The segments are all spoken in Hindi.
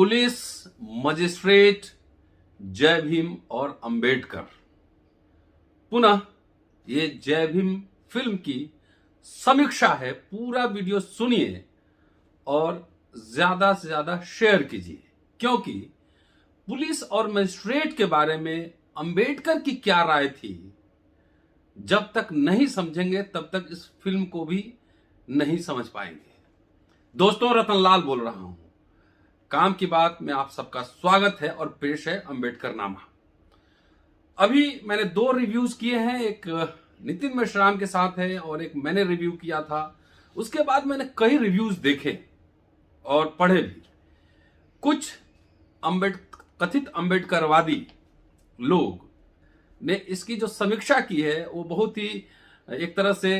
पुलिस, मजिस्ट्रेट, जय भीम और अंबेडकर। पुनः ये जय भीम फिल्म की समीक्षा है। पूरा वीडियो सुनिए और ज्यादा से ज्यादा शेयर कीजिए, क्योंकि पुलिस और मजिस्ट्रेट के बारे में अंबेडकर की क्या राय थी, जब तक नहीं समझेंगे तब तक इस फिल्म को भी नहीं समझ पाएंगे। दोस्तों, रतनलाल बोल रहा हूं। काम की बात में आप सबका स्वागत है और पेश है अंबेडकर नामा। अभी मैंने 2 रिव्यूज किए हैं, एक नितिन मेश्राम के साथ है और एक मैंने रिव्यू किया था। उसके बाद मैंने कई रिव्यूज देखे और पढ़े भी। कुछ कथित अंबेडकरवादी लोग ने इसकी जो समीक्षा की है वो बहुत ही एक तरह से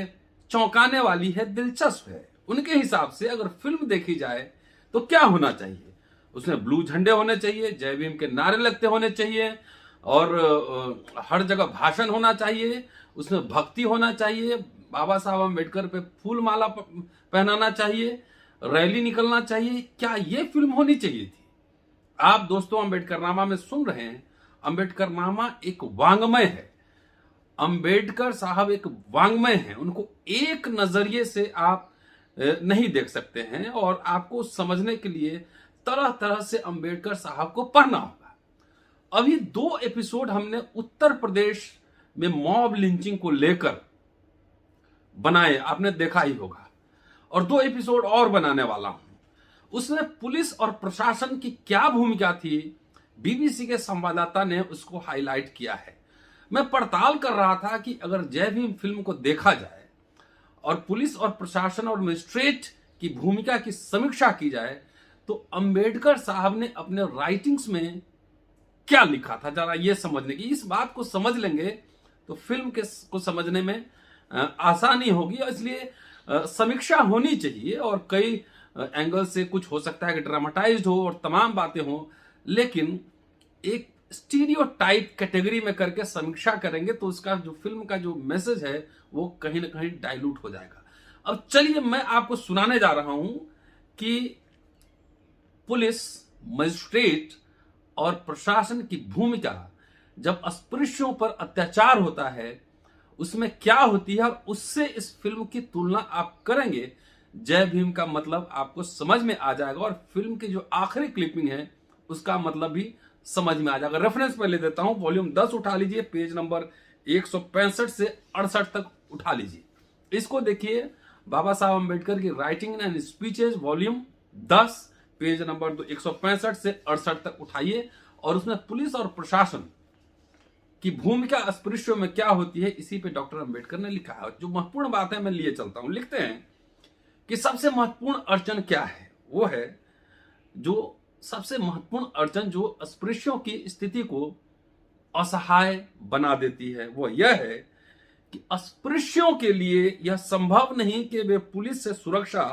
चौंकाने वाली है, दिलचस्प है। उनके हिसाब से अगर फिल्म देखी जाए तो क्या होना चाहिए, उसमें ब्लू झंडे होने चाहिए, जय भीम के नारे लगते होने चाहिए और हर जगह भाषण होना चाहिए, उसमें भक्ति होना चाहिए, बाबा साहब अम्बेडकर पे फूल माला पहनाना चाहिए, रैली निकलना चाहिए। क्या ये फिल्म होनी चाहिए थी? आप दोस्तों अंबेडकरनामा में सुन रहे हैं। अंबेडकरनामा एक वांग्मय है। अंबेडकर साहब एक वांग्मय हैं। उनको एक नजरिए से आप नहीं देख सकते हैं और आपको समझने के लिए तरह तरह से अंबेडकर साहब को पढ़ना होगा। अभी 2 एपिसोड हमने उत्तर प्रदेश में मॉब लिंचिंग को लेकर बनाए, आपने देखा ही होगा, और 2 एपिसोड और बनाने वाला हूं। उसमें पुलिस और प्रशासन की क्या भूमिका थी, बीबीसी के संवाददाता ने उसको हाईलाइट किया है। मैं पड़ताल कर रहा था कि अगर जय भीम फिल्म को देखा जाए और पुलिस और प्रशासन और मजिस्ट्रेट की भूमिका की समीक्षा की जाए तो अंबेडकर साहब ने अपने राइटिंग्स में क्या लिखा था, जरा ये समझने की। इस बात को समझ लेंगे तो फिल्म को समझने में आसानी होगी, इसलिए समीक्षा होनी चाहिए और कई एंगल से कुछ हो सकता है कि ड्रामेटाइज्ड हो और तमाम बातें हो, लेकिन एक स्टीरियोटाइप कैटेगरी में करके समीक्षा करेंगे तो उसका जो फिल्म का जो मैसेज है वो कहीं ना कहीं डाइल्यूट हो जाएगा। अब चलिए मैं आपको सुनाने जा रहा हूं कि पुलिस, मजिस्ट्रेट और प्रशासन की भूमिका जब अस्पृश्यों पर अत्याचार होता है उसमें क्या होती है, और उससे इस फिल्म की तुलना आप करेंगे, जय भीम का मतलब आपको समझ में आ जाएगा और फिल्म की जो आखिरी क्लिपिंग है उसका मतलब भी समझ में आ जाएगा। रेफरेंस पे ले देता हूं, वॉल्यूम 10 उठा लीजिए, पेज नंबर 165 से 68 तक उठा लीजिए। इसको देखिए, बाबा साहब अम्बेडकर की writing and speeches, volume 10, page number 165 से 68 तक उठाइए और उसमें पुलिस और प्रशासन की भूमिका अस्पृश्यों में क्या होती है, इसी पे डॉक्टर अंबेडकर ने लिखा है। जो महत्वपूर्ण बात है मैं लिए चलता हूं। लिखते हैं कि सबसे महत्वपूर्ण अड़चन क्या है। वो है जो सबसे महत्वपूर्ण अड़चन जो अस्पृश्यों की स्थिति को असहाय बना देती है, वो यह है कि अस्पृश्यों के लिए यह संभव नहीं कि वे पुलिस से सुरक्षा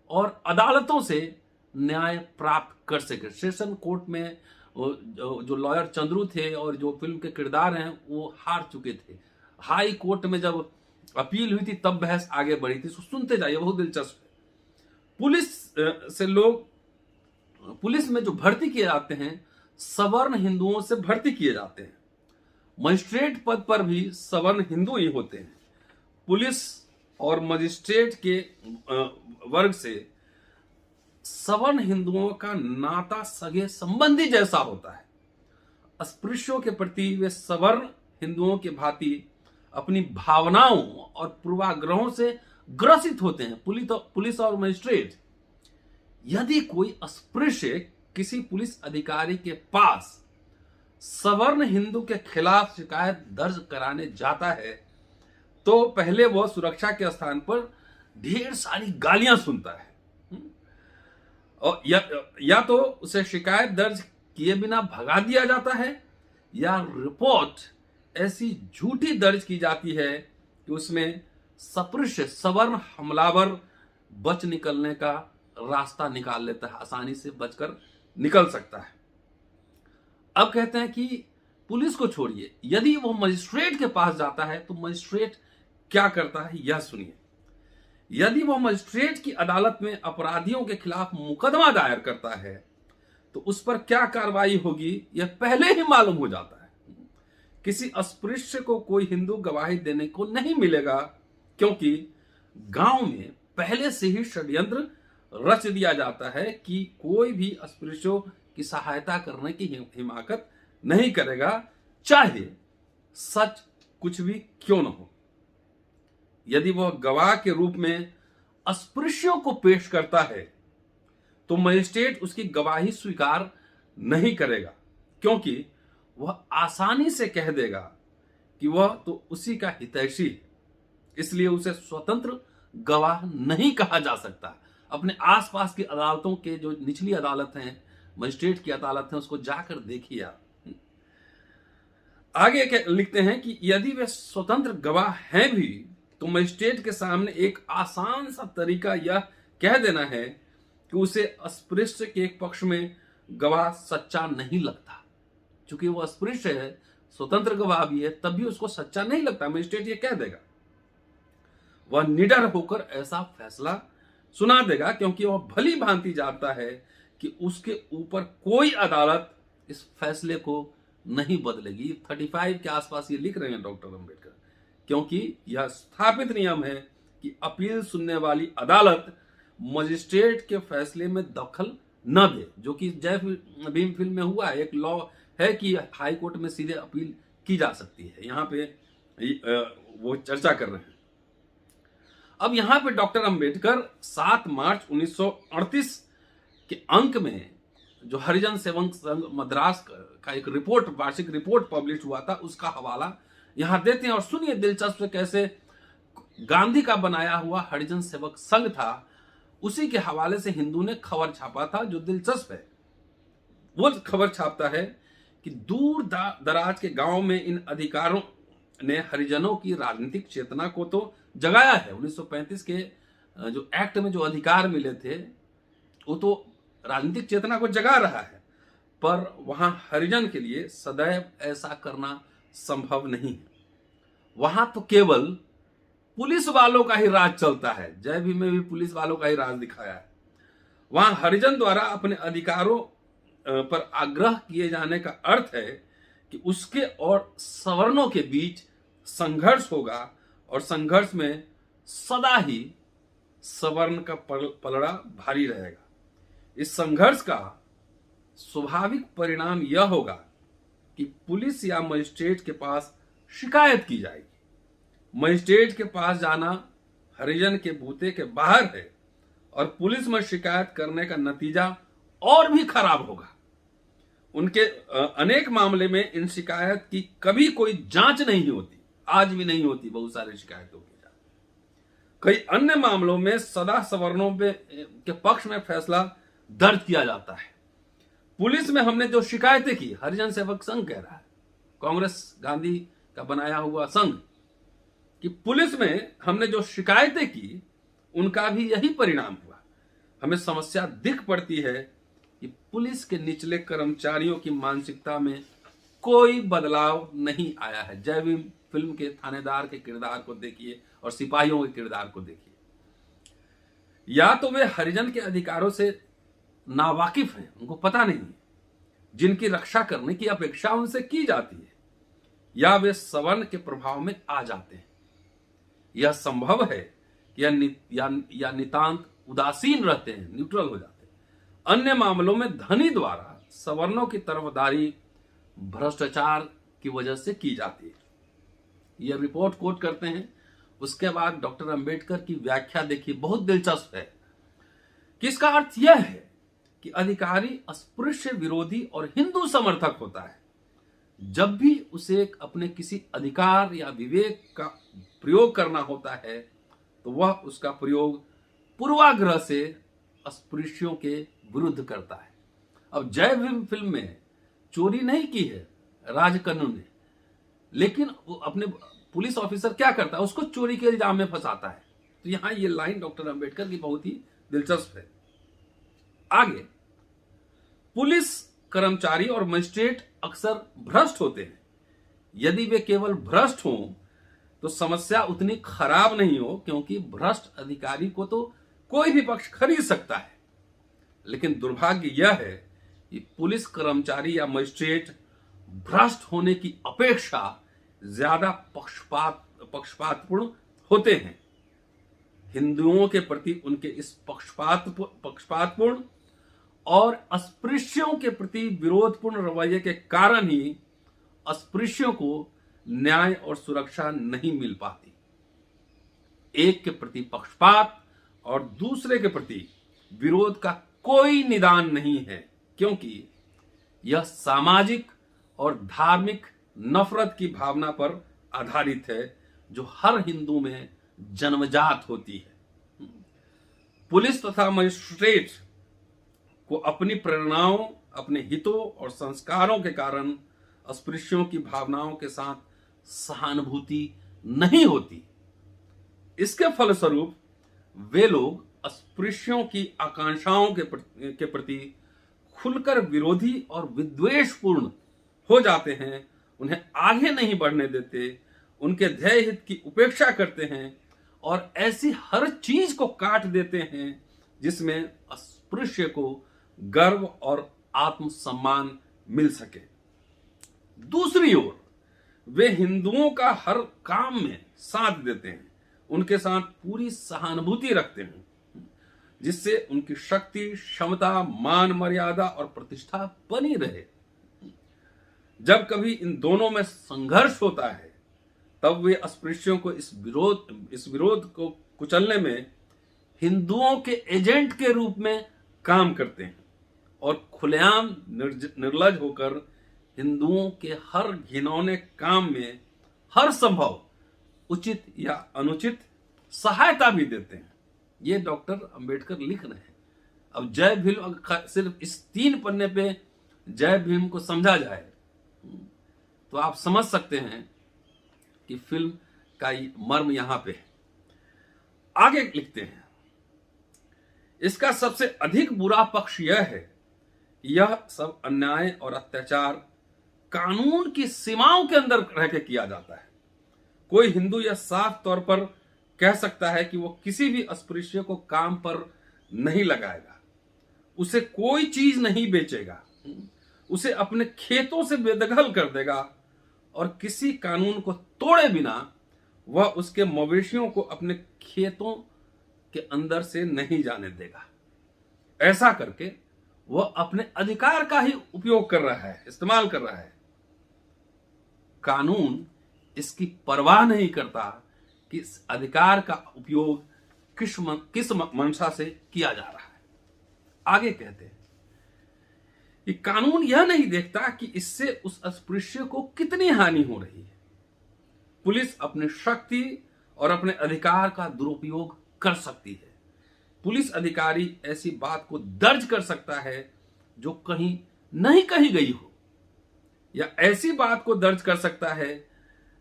और अदालतों से न्याय प्राप्त कर सके। सेशन कोर्ट में जो लॉयर चंद्रू थे और जो फिल्म के किरदार हैं वो हार चुके थे। हाई कोर्ट में जब अपील हुई थी तब बहस आगे बढ़ी थी। सुनते जाइए, बहुत दिलचस्प है। पुलिस में जो भर्ती किए जाते हैं सवर्ण हिंदुओं से भर्ती किए जाते हैं। मजिस्ट्रेट पद पर भी सवर्ण हिंदू ही होते हैं। पुलिस और मजिस्ट्रेट के वर्ग से सवर्ण हिंदुओं का नाता सगे संबंधी जैसा होता है। अस्पृश्यों के प्रति वे सवर्ण हिंदुओं के भांति अपनी भावनाओं और पूर्वाग्रहों से ग्रसित होते हैं। पुलिस और मजिस्ट्रेट, यदि कोई अस्पृश्य किसी पुलिस अधिकारी के पास सवर्ण हिंदू के खिलाफ शिकायत दर्ज कराने जाता है तो पहले वह सुरक्षा के स्थान पर ढेर सारी गालियां सुनता है, और या तो उसे शिकायत दर्ज किए बिना भगा दिया जाता है या रिपोर्ट ऐसी झूठी दर्ज की जाती है कि उसमें सपृश्य सवर्ण हमलावर बच निकलने का रास्ता निकाल लेता है, आसानी से बचकर निकल सकता है। अब कहते हैं कि पुलिस को छोड़िए, यदि वो मजिस्ट्रेट के पास जाता है तो मजिस्ट्रेट क्या करता है यह सुनिए। यदि वो मजिस्ट्रेट की अदालत में अपराधियों के खिलाफ मुकदमा दायर करता है तो उस पर क्या कार्रवाई होगी यह पहले ही मालूम हो जाता है। किसी अस्पृश्य को कोई हिंदू गवाही देने को नहीं मिलेगा, क्योंकि गांव में पहले से ही षड्यंत्र रच दिया जाता है कि कोई भी अस्पृश्यों की सहायता करने की हिमाकत नहीं करेगा, चाहे सच कुछ भी क्यों न हो। यदि वह गवाह के रूप में अस्पृश्यों को पेश करता है तो मजिस्ट्रेट उसकी गवाही स्वीकार नहीं करेगा, क्योंकि वह आसानी से कह देगा कि वह तो उसी का हितैषी है, इसलिए उसे स्वतंत्र गवाह नहीं कहा जा सकता। अपने आसपास की अदालतों के जो निचली अदालत हैं, मजिस्ट्रेट की अदालत है, उसको जाकर देखिए आप। आगे लिखते हैं कि यदि वे स्वतंत्र गवाह हैं भी तो मजिस्ट्रेट के सामने एक आसान सा तरीका यह कह देना है कि उसे अस्पृश्य के एक पक्ष में गवाह सच्चा नहीं लगता। चूंकि वो अस्पृश्य है, स्वतंत्र गवाह भी है, तब भी उसको सच्चा नहीं लगता। मजिस्ट्रेट ये कह देगा, वह निडर होकर ऐसा फैसला सुना देगा, क्योंकि वह भली भांति जानता है कि उसके ऊपर कोई अदालत इस फैसले को नहीं बदलेगी। 35 के आसपास ये लिख रहे हैं डॉक्टर अंबेडकर, क्योंकि यह स्थापित नियम है कि अपील सुनने वाली अदालत मजिस्ट्रेट के फैसले में दखल न दे, जो कि जय भीम फिल्म में हुआ है। एक लॉ है कि हाई कोर्ट में सीधे अपील की जा सकती है, यहां पे वो चर्चा कर रहे हैं। अब यहां पे डॉक्टर अंबेडकर 7 मार्च 1938 के अंक में जो हरिजन सेवक संघ मद्रास का एक रिपोर्ट, वार्षिक रिपोर्ट पब्लिश हुआ था, उसका हवाला यहां देते हैं। और सुनिए दिलचस्प कैसे गांधी का बनाया हुआ हरिजन सेवक संघ था, उसी के हवाले से हिंदू ने खबर छापा था। जो दिलचस्प है, वो खबर छापता है कि दूर दराज के गांव में इन अधिकारों ने हरिजनों की राजनीतिक चेतना को तो जगाया है। 1935 के जो एक्ट में जो अधिकार मिले थे वो तो राजनीतिक चेतना को जगा रहा है, पर वहां हरिजन के लिए सदैव ऐसा करना संभव नहीं है। वहां तो केवल पुलिस वालों का ही राज चलता है। जय भीम में भी पुलिस वालों का ही राज दिखाया है। वहां हरिजन द्वारा अपने अधिकारों पर आग्रह किए जाने का अर्थ है कि उसके और सवर्णों के बीच संघर्ष होगा, और संघर्ष में सदा ही सवर्ण का पलड़ा भारी रहेगा। इस संघर्ष का स्वाभाविक परिणाम यह होगा कि पुलिस या मजिस्ट्रेट के पास शिकायत की जाएगी। मजिस्ट्रेट के पास जाना हरिजन के बूते के बाहर है, और पुलिस में शिकायत करने का नतीजा और भी खराब होगा। उनके अनेक मामले में इन शिकायत की कभी कोई जांच नहीं होती, आज भी नहीं होती बहुत सारी शिकायतों की जांच। कई अन्य मामलों में सदा सवर्णों के पक्ष में फैसला दर्ज किया जाता है। पुलिस में हमने जो शिकायतें की, हरिजन सेवक संघ कह रहा है, कांग्रेस गांधी का बनाया हुआ संघ, कि पुलिस में हमने जो शिकायतें की उनका भी यही परिणाम हुआ। हमें समस्या दिख पड़ती है कि पुलिस के निचले कर्मचारियों की मानसिकता में कोई बदलाव नहीं आया है। जय भीम फिल्म के थानेदार के किरदार को देखिए और सिपाहियों के किरदार को देखिए। या तो वे हरिजन के अधिकारों से नावाकिफ हैं, उनको पता नहीं है, जिनकी रक्षा करने की अपेक्षा उनसे की जाती है, या वे सवर्ण के प्रभाव में आ जाते हैं। यह संभव है कि या नितांत उदासीन रहते हैं, न्यूट्रल हो जाते हैं। अन्य मामलों में धनी द्वारा सवर्णों की तरफदारी भ्रष्टाचार की वजह से की जाती है। यह रिपोर्ट कोट करते हैं। उसके बाद डॉक्टर अंबेडकर की व्याख्या देखिए, बहुत दिलचस्प है कि इसका अर्थ यह है कि अधिकारी अस्पृश्य विरोधी और हिंदू समर्थक होता है। जब भी उसे अपने किसी अधिकार या विवेक का प्रयोग करना होता है तो वह उसका प्रयोग पूर्वाग्रह से अस्पृश्यों के विरुद्ध करता है। अब जय भीम फिल्म में चोरी नहीं की है राजकन्नू ने, लेकिन वो अपने पुलिस ऑफिसर क्या करता है, उसको चोरी के इल्जाम में फंसाता है। तो यहां ये लाइन डॉक्टर अंबेडकर की बहुत ही दिलचस्प है। आगे, पुलिस कर्मचारी और मजिस्ट्रेट अक्सर भ्रष्ट होते हैं। यदि वे केवल भ्रष्ट हों तो समस्या उतनी खराब नहीं हो, क्योंकि भ्रष्ट अधिकारी को तो कोई भी पक्ष खरीद सकता है। लेकिन दुर्भाग्य यह है कि पुलिस कर्मचारी या मजिस्ट्रेट भ्रष्ट होने की अपेक्षा ज्यादा पक्षपातपूर्ण होते हैं। हिंदुओं के प्रति उनके इस पक्षपातपूर्ण और अस्पृश्यों के प्रति विरोधपूर्ण रवैये के कारण ही अस्पृश्यों को न्याय और सुरक्षा नहीं मिल पाती। एक के प्रति पक्षपात और दूसरे के प्रति विरोध का कोई निदान नहीं है, क्योंकि यह सामाजिक और धार्मिक नफरत की भावना पर आधारित है जो हर हिंदू में जन्मजात होती है। पुलिस तथा मजिस्ट्रेट को अपनी प्रेरणाओं, अपने हितों और संस्कारों के कारण अस्पृश्यों की भावनाओं के साथ सहानुभूति नहीं होती। इसके फलस्वरूप वे लोग अस्पृश्यों की आकांक्षाओं के प्रति खुलकर विरोधी और विद्वेषपूर्ण हो जाते हैं, उन्हें आगे नहीं बढ़ने देते, उनके ध्येय हित की उपेक्षा करते हैं और ऐसी हर चीज को काट देते हैं जिसमें अस्पृश्य को गर्व और आत्मसम्मान मिल सके। दूसरी ओर वे हिंदुओं का हर काम में साथ देते हैं, उनके साथ पूरी सहानुभूति रखते हैं, जिससे उनकी शक्ति, क्षमता, मान मर्यादा और प्रतिष्ठा बनी रहे। जब कभी इन दोनों में संघर्ष होता है तब वे अस्पृश्यों को इस विरोध को कुचलने में हिंदुओं के एजेंट के रूप में काम करते हैं और खुलेआम निर्लज होकर हिंदुओं के हर घिनौने काम में हर संभव उचित या अनुचित सहायता भी देते हैं। ये डॉक्टर अंबेडकर लिख रहे हैं। अब जय भीम, सिर्फ इस 3 पन्ने पे जय भीम को समझा जाए तो आप समझ सकते हैं कि फिल्म का मर्म यहां पे है। आगे लिखते हैं, इसका सबसे अधिक बुरा पक्ष यह है कि यह सब अन्याय और अत्याचार कानून की सीमाओं के अंदर रह के किया जाता है। कोई हिंदू यह साफ तौर पर कह सकता है कि वो किसी भी अस्पृश्य को काम पर नहीं लगाएगा, उसे कोई चीज नहीं बेचेगा, उसे अपने खेतों से बेदखल कर देगा और किसी कानून को तोड़े बिना वह उसके मवेशियों को अपने खेतों के अंदर से नहीं जाने देगा। ऐसा करके वह अपने अधिकार का ही उपयोग कर रहा है, इस्तेमाल कर रहा है। कानून इसकी परवाह नहीं करता कि इस अधिकार का उपयोग किस मंशा से किया जा रहा है। आगे कहते हैं कि कानून यह नहीं देखता कि इससे उस अस्पृश्य को कितनी हानि हो रही है। पुलिस अपनी शक्ति और अपने अधिकार का दुरुपयोग कर सकती है। पुलिस अधिकारी ऐसी बात को दर्ज कर सकता है जो कहीं नहीं कही गई हो, या ऐसी बात को दर्ज कर सकता है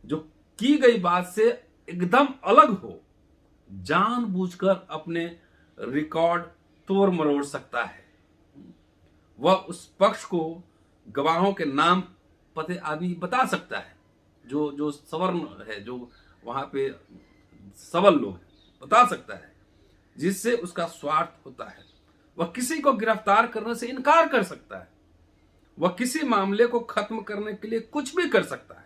जो की गई बात से एकदम अलग हो। जानबूझकर अपने रिकॉर्ड तोड़ मरोड़ सकता है। वह उस पक्ष को गवाहों के नाम, पते आदि बता सकता है, जो सवर्ण है, जो वहां पे सबल लोग हैं, बता सकता है, जिससे उसका स्वार्थ होता है। वह किसी को गिरफ्तार करने से इनकार कर सकता है। वह किसी मामले को खत्म करने के लिए कुछ भी कर सकता है।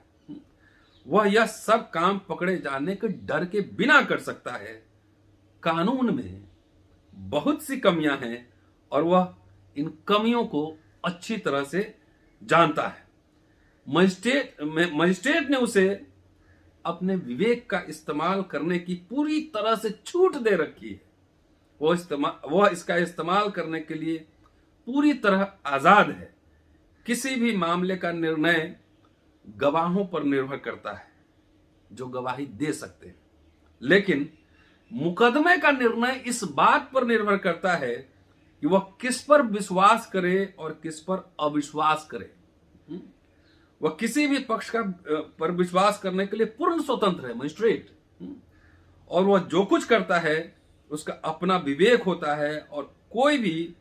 वह यह सब काम पकड़े जाने के डर के बिना कर सकता है। कानून में बहुत सी कमियां हैं और वह इन कमियों को अच्छी तरह से जानता है। मजिस्ट्रेट ने उसे अपने विवेक का इस्तेमाल करने की पूरी तरह से छूट दे रखी है। वह इसका इस्तेमाल करने के लिए पूरी तरह आजाद है। किसी भी मामले का निर्णय गवाहों पर निर्भर करता है जो गवाही दे सकते हैं, लेकिन मुकदमे का निर्णय इस बात पर निर्भर करता है कि वह किस पर विश्वास करे और किस पर अविश्वास करे। वह किसी भी पक्ष का पर विश्वास करने के लिए पूर्ण स्वतंत्र है मजिस्ट्रेट, और वह जो कुछ करता है उसका अपना विवेक होता है और कोई भी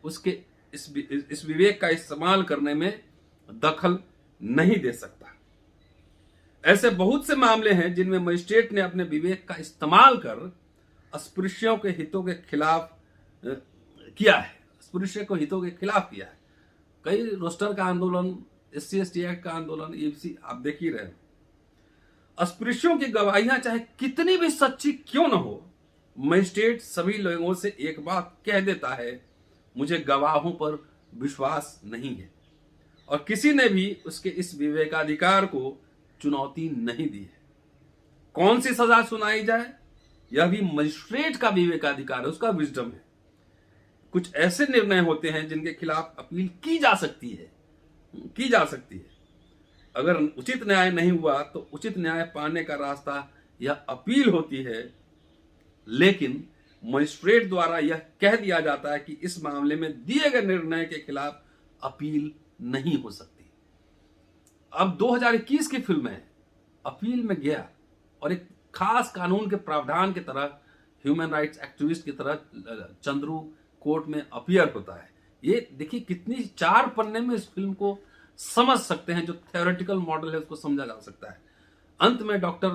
उसके इस विवेक का इस्तेमाल करने में दखल नहीं दे सकता। ऐसे बहुत से मामले हैं जिनमें मजिस्ट्रेट ने अपने विवेक का इस्तेमाल कर अस्पृश्यों के हितों के खिलाफ किया है, अस्पृश्य को हितों के खिलाफ किया है। कई रोस्टर का आंदोलन, SC/ST एक्ट का आंदोलन, ये आप देख ही रहे। अस्पृश्यों की गवाहियां चाहे कितनी भी सच्ची क्यों न हो, मजिस्ट्रेट सभी लोगों से एक बात कह देता है, मुझे गवाहों पर विश्वास नहीं है, और किसी ने भी उसके इस विवेकाधिकार को चुनौती नहीं दी है। कौन सी सजा सुनाई जाए, यह भी मजिस्ट्रेट का विवेकाधिकार है, उसका विजडम है। कुछ ऐसे निर्णय होते हैं जिनके खिलाफ अपील की जा सकती है। अगर उचित न्याय नहीं हुआ तो उचित न्याय पाने का रास्ता यह अपील होती है, लेकिन मजिस्ट्रेट द्वारा यह कह दिया जाता है कि इस मामले में दिए गए निर्णय के खिलाफ अपील नहीं हो सकती। अब 2021 की फिल्म है, अपील में गया और एक खास कानून के प्रावधान की तरह, ह्यूमन राइट्स एक्टिविस्ट की तरह चंद्रू कोर्ट में अपीयर होता है। ये देखिए कितनी 4 पन्ने में इस फिल्म को समझ सकते हैं, जो थ्योरेटिकल मॉडल है उसको समझा जा सकता है। अंत में डॉक्टर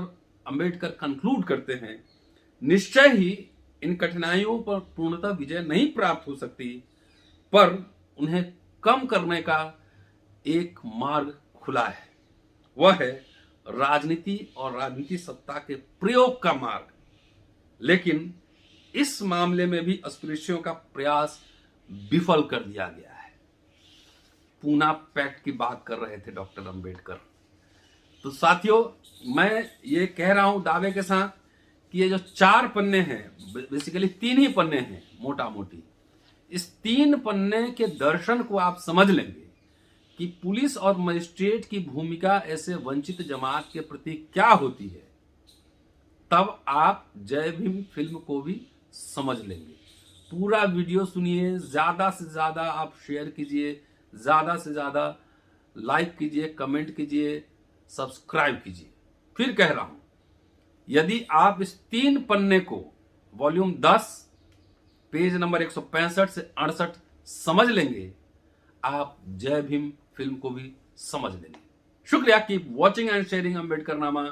अंबेडकर कंक्लूड करते हैं, निश्चय ही इन कठिनाइयों पर पूर्णतः विजय नहीं प्राप्त हो सकती, पर उन्हें कम करने का एक मार्ग खुला है, वह है राजनीति और राजनीति सत्ता के प्रयोग का मार्ग। लेकिन इस मामले में भी अस्पृश्यों का प्रयास विफल कर दिया गया है। पूना पैक्ट की बात कर रहे थे डॉक्टर अंबेडकर। तो साथियों, मैं ये कह रहा हूं दावे के साथ कि ये जो 4 पन्ने हैं, बेसिकली 3 ही पन्ने हैं मोटा मोटी, इस 3 पन्ने के दर्शन को आप समझ लेंगे कि पुलिस और मजिस्ट्रेट की भूमिका ऐसे वंचित जमात के प्रति क्या होती है, तब आप जय भीम फिल्म को भी समझ लेंगे। पूरा वीडियो सुनिए, ज्यादा से ज्यादा आप शेयर कीजिए, ज्यादा से ज्यादा लाइक कीजिए, कमेंट कीजिए, सब्सक्राइब कीजिए। फिर कह रहा हूं, यदि आप इस 3 पन्ने को वॉल्यूम 10 पेज नंबर 165 से 68 समझ लेंगे, आप जय भीम फिल्म को भी समझ लेंगे। शुक्रिया, keep watching and sharing Ambedkar नामा।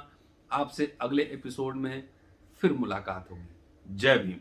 आपसे अगले एपिसोड में फिर मुलाकात होगी। जय भीम।